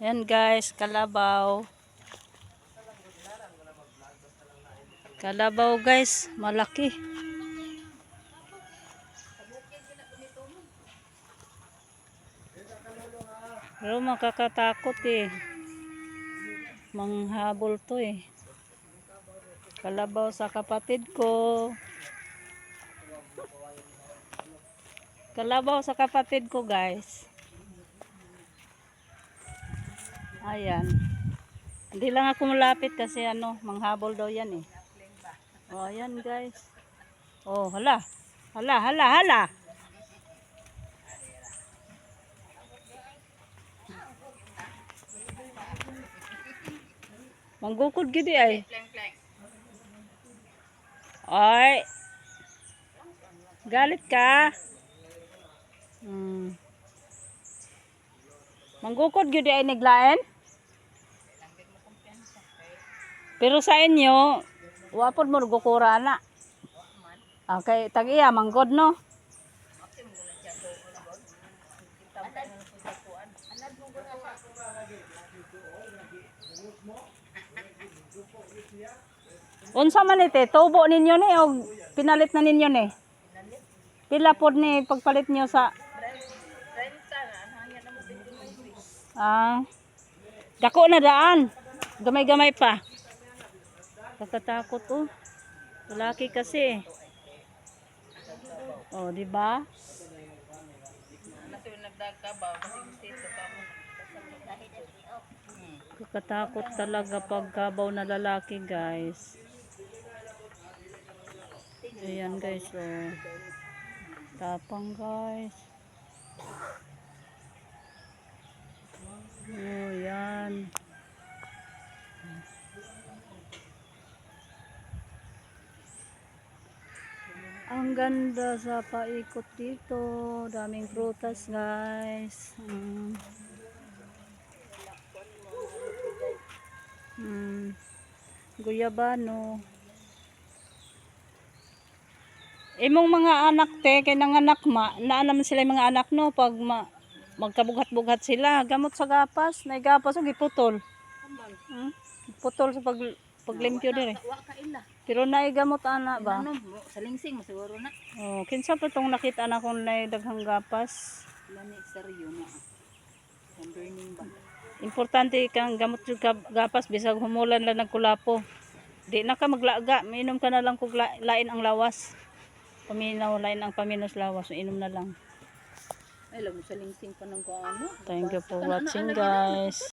Yan guys, kalabaw. Kalabaw guys, malaki. Pero makakatakot eh. Manghabol to eh. Kalabaw sa kapatid ko. Kalabaw sa kapatid ko guys. Ayan. Hindi lang ako malapit kasi manghabol daw yan eh. Oh, ayan guys. Oh, hala. Hala, hala, hala. Manggukod gidi ay. Ay. Galit ka? Manggukod gidi ay naglaen? Pero sa inyo, wapod mo gukura na. Okay, tag-iya manggod no. Unsa man ite, tubo ninyo ni o pinalit na ninyo ni? Pila pod ni pagpalit nyo sa dako na daan. Gamay-gamay pa. Kakatakot oh. Lalaki kasi. Oh, di ba? Kakatakot talaga pagkabaw na lalaki, guys. Ayan, guys, oh. Tapang, guys. Oh, yan. Ang ganda sa paikot dito. Daming prutas, guys. Guyabano. Imong mga anak te, kay nanganak naman sila yung mga anak no, pag magkabughat-bughat sila, gamot sa gapas, na gapas o giputol. Putol sa paglimpyo dire. Pero naigamot ana ba? Sa lingsing masiguro na. Oh, kinsa pa tong nakita na kung daghang gapas? Lani seryo na. Burning ba? Importante kang gamot yung gapas bisag humulan lang nagkulapo. Di na ka maglaga, mainom ka na lang kung lain ang lawas. Paminaw lain ang paminos lawas, inom na lang. Ay, lago sa lingsing pa ng ano. Thank you for watching guys.